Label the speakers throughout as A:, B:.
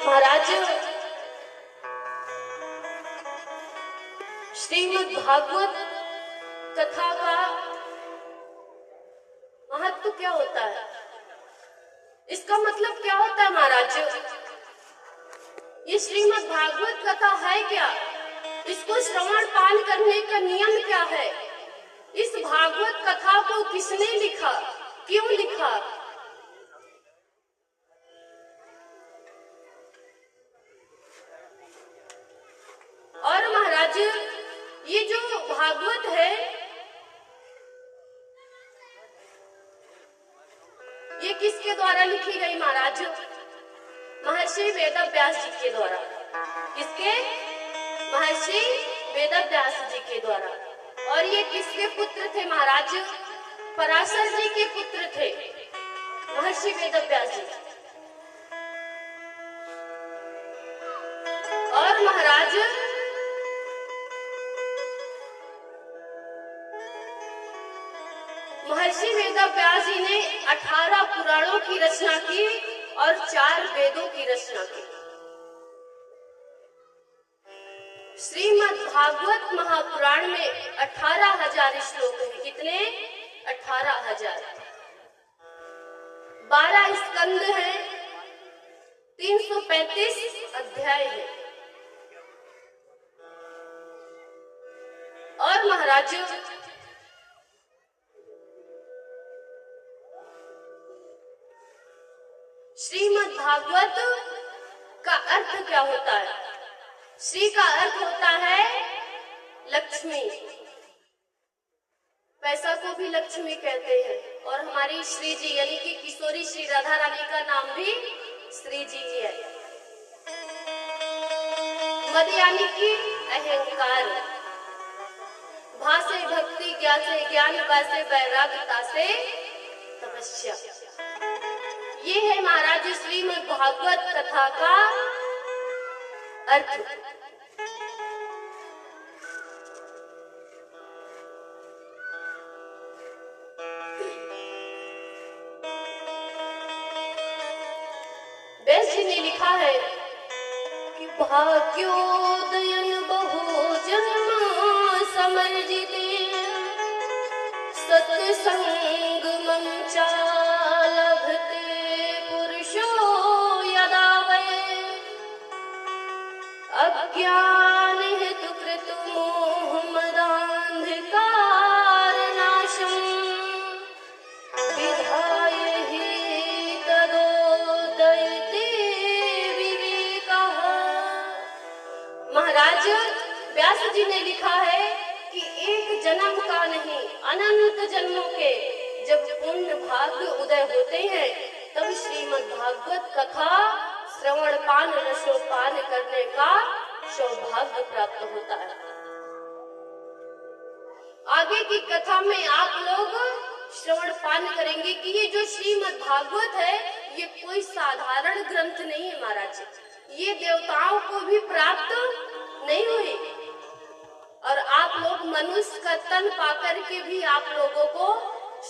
A: महाराज, श्रीमद् भागवत कथा का महत्व क्या होता है? इसका मतलब क्या होता है महाराज? ये श्रीमद् भागवत कथा है क्या? इसको श्रवण पान करने का नियम क्या है? इस भागवत कथा को किसने लिखा, क्यों लिखा? और महाराज, ये जो भागवत है ये किसके द्वारा लिखी गई महाराज? महर्षि वेदव्यास जी के द्वारा। किसके? महर्षि वेदव्यास जी के द्वारा। और ये किसके पुत्र थे महाराज? पराशर जी के पुत्र थे महर्षि वेदव्यास जी। और महाराज, महर्षि वेदव्यास जी ने 18 पुराणों की रचना की और 4 वेदों की रचना की। श्रीमद् भागवत महापुराण में 18,000 श्लोक हैं। कितने? 18,000। 12 स्कंद हैं, 335 अध्याय हैं। और महाराज, श्रीमद् भागवत का अर्थ क्या होता है? श्री का अर्थ होता है लक्ष्मी। पैसा को भी लक्ष्मी कहते हैं। और हमारी श्री जी यानी कि किशोरी श्री राधा रानी का नाम भी श्री जी ही है। मद यानी कि अहंकार, भा से भक्ति, ज्ञा से ज्ञान, वा से वैराग्यता से तपस्या। ये है महाराज श्रीमद् भागवत कथा का अर्थ। व्यास जी ने लिखा है कि भाग्योदयन बहु जन्म समर्जिते सत्संग मंचा लभते अज्ञान हेतु कृत मोह मदांधकार नाशम विधाय ही तदोदयते विवेकः। महाराज, व्यास जी ने लिखा है कि एक जन्म का नहीं, अनंत जन्मों के जब पुण्य भाग्य उदय होते हैं तब श्रीमद् भागवत कथा श्रवण पान रसोपान करने का सौभाग्य प्राप्त होता है। आगे की कथा में आप लोग श्रवण पान करेंगे कि ये जो श्रीमद् भागवत है ये कोई साधारण ग्रंथ नहीं है महाराज। ये देवताओं को भी प्राप्त नहीं हुई। और आप लोग मनुष्य का तन पाकर के भी आप लोगों को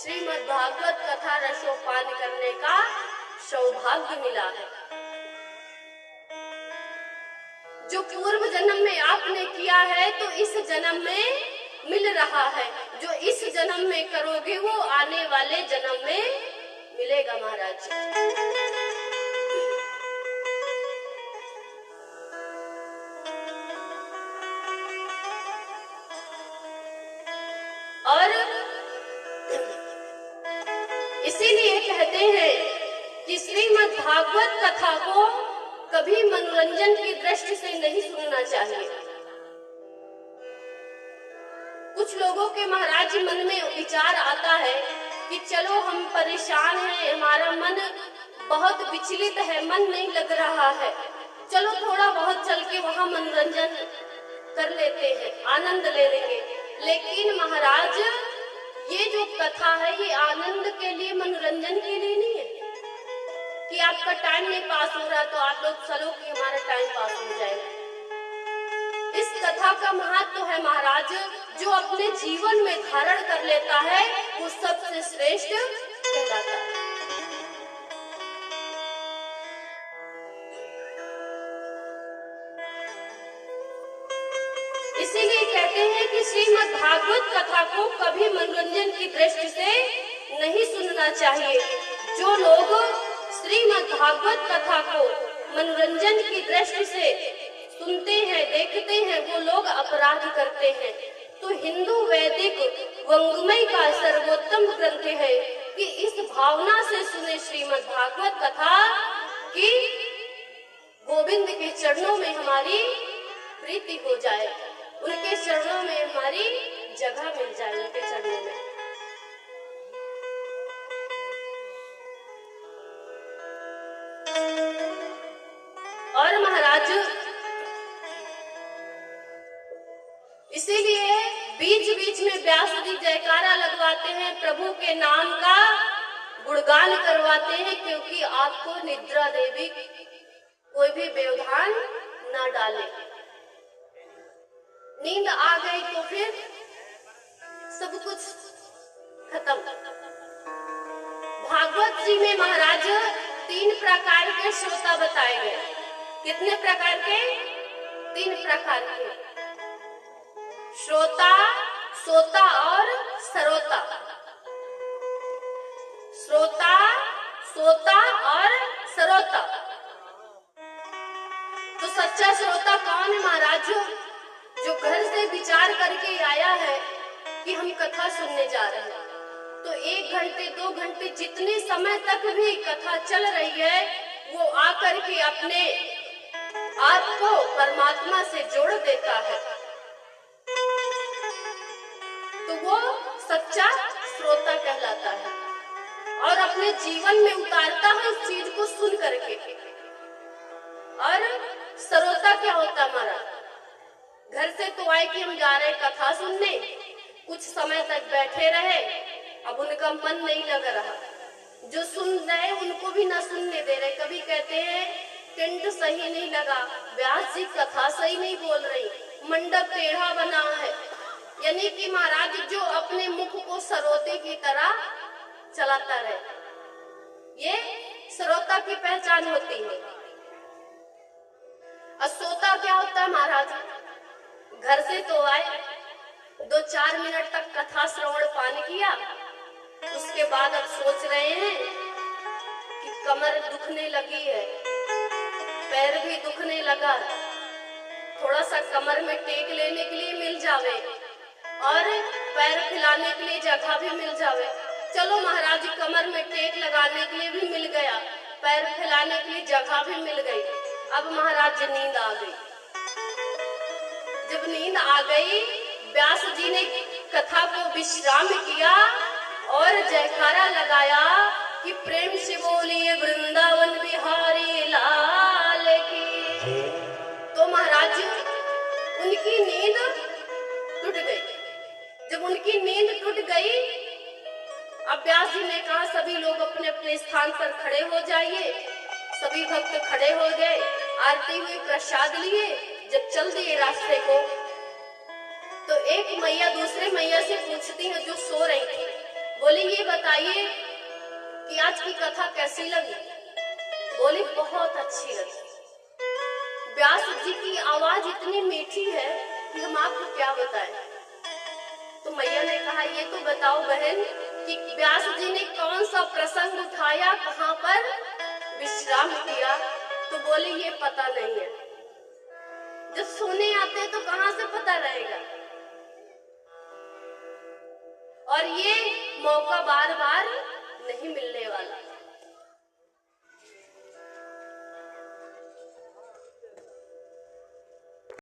A: श्रीमद् भागवत कथा रसोपान करने का सौभाग्य मिला है। जो पूर्व जन्म में आपने किया है तो इस जन्म में मिल रहा है। जो इस जन्म में करोगे वो आने वाले जन्म में मिलेगा महाराज। और इसीलिए कहते हैं कि श्रीमद् भागवत कथा को कभी मनोरंजन की दृष्टि से नहीं सुनना चाहिए। कुछ लोगों के महाराज मन में विचार आता है कि चलो हम परेशान हैं, हमारा मन बहुत विचलित है, मन नहीं लग रहा है, चलो थोड़ा बहुत चल के वहाँ मनोरंजन कर लेते हैं, आनंद ले लेंगे। लेकिन महाराज, ये जो कथा है ये आनंद के लिए, मनोरंजन के लिए नहीं है कि आपका टाइम नहीं पास हो रहा तो आप लोग चलो कि हमारा टाइम पास हो जाए। इस कथा का महत्व है महाराज, जो अपने जीवन में धारण कर लेता है वो सबसे श्रेष्ठ कहलाता है। कि श्रीमद् भागवत कथा को कभी मनोरंजन की दृष्टि से नहीं सुनना चाहिए। जो लोग श्रीमद् भागवत कथा को मनोरंजन की दृष्टि से सुनते हैं, देखते हैं, वो लोग अपराध करते हैं। तो हिंदू वैदिक वाङ्मय का सर्वोत्तम ग्रंथ है कि इस भावना से सुने श्रीमद् भागवत कथा कि गोविंद के चरणों में हमारी प्रीति हो जाए, उनके चरणों में हमारी जगह मिल जाए, उनके चरणों में। और महाराज इसीलिए बीच बीच में व्यास जी जयकारा लगवाते हैं, प्रभु के नाम का गुणगान करवाते हैं, क्योंकि आपको निद्रा देवी कोई भी व्यवधान न डाले। नींद आ गई तो फिर सब कुछ खत्म। भागवत जी में महाराज 3 प्रकार के श्रोता बताए गए। कितने प्रकार के? 3 प्रकार के श्रोता, सोता और सरोता। श्रोता, सोता और सरोता। तो सच्चा श्रोता कौन है महाराज? जो घर से विचार करके आया है कि हम कथा सुनने जा रहे हैं, तो 1 घंटे 2 घंटे जितने समय तक भी कथा चल रही है, वो आकर के अपने आप को परमात्मा से जोड़ देता है, तो वो सच्चा श्रोता कहलाता है और अपने जीवन में उतारता है उस चीज को सुन करके। और सरोता क्या होता हमारा? घर से तो आए कि हम जा रहे कथा सुनने, कुछ समय तक बैठे रहे, अब उनका मन नहीं लग रहा, जो सुन रहे उनको भी ना सुनने दे रहे। कभी कहते हैं टेंट सही नहीं लगा, व्यास जी कथा सही नहीं बोल रही, मंडप टेढ़ा बना है, यानी कि महाराज जो अपने मुख को सरोते की तरह चलाता रहे, ये श्रोता की पहचान होती है। असोता क्या होता है महाराज? घर से तो आए, 2-4 मिनट तक कथा श्रवण पान किया, उसके बाद अब सोच रहे हैं कि कमर दुखने लगी है, पैर भी दुखने लगा, थोड़ा सा कमर में टेक लेने के लिए मिल जावे और पैर फैलाने के लिए जगह भी मिल जावे। चलो महाराज कमर में टेक लगाने के लिए भी मिल गया, पैर फैलाने के लिए जगह भी मिल गई। अब महाराज नींद आ गई। जब नींद आ गई, व्यास जी ने कथा को विश्राम किया और जयकारा लगाया कि प्रेम से बोलिए वृंदावन बिहारी लाल की। तो महाराज उनकी नींद टूट गई। जब उनकी नींद टूट गई, अब व्यास जी ने कहा सभी लोग अपने अपने स्थान पर खड़े हो जाइए। सभी भक्त खड़े हो गए, आरती हुई, प्रसाद लिए। जब चल दिए रास्ते को, तो एक मैया दूसरे मैया से पूछती है जो सो रही थी, बोली ये बताइए कि आज की कथा कैसी लगी? बोली बहुत अच्छी लगी। व्यास जी की आवाज इतनी मीठी है कि हम आपको क्या बताएं। तो मैया ने कहा ये तो बताओ बहन कि व्यास जी ने कौन सा प्रसंग उठाया, कहाँ पर विश्राम किया? तो बोले ये पता नहीं है। जब सोने आते तो कहाँ से पता रहेगा? और ये मौका बार बार नहीं मिलने वाला।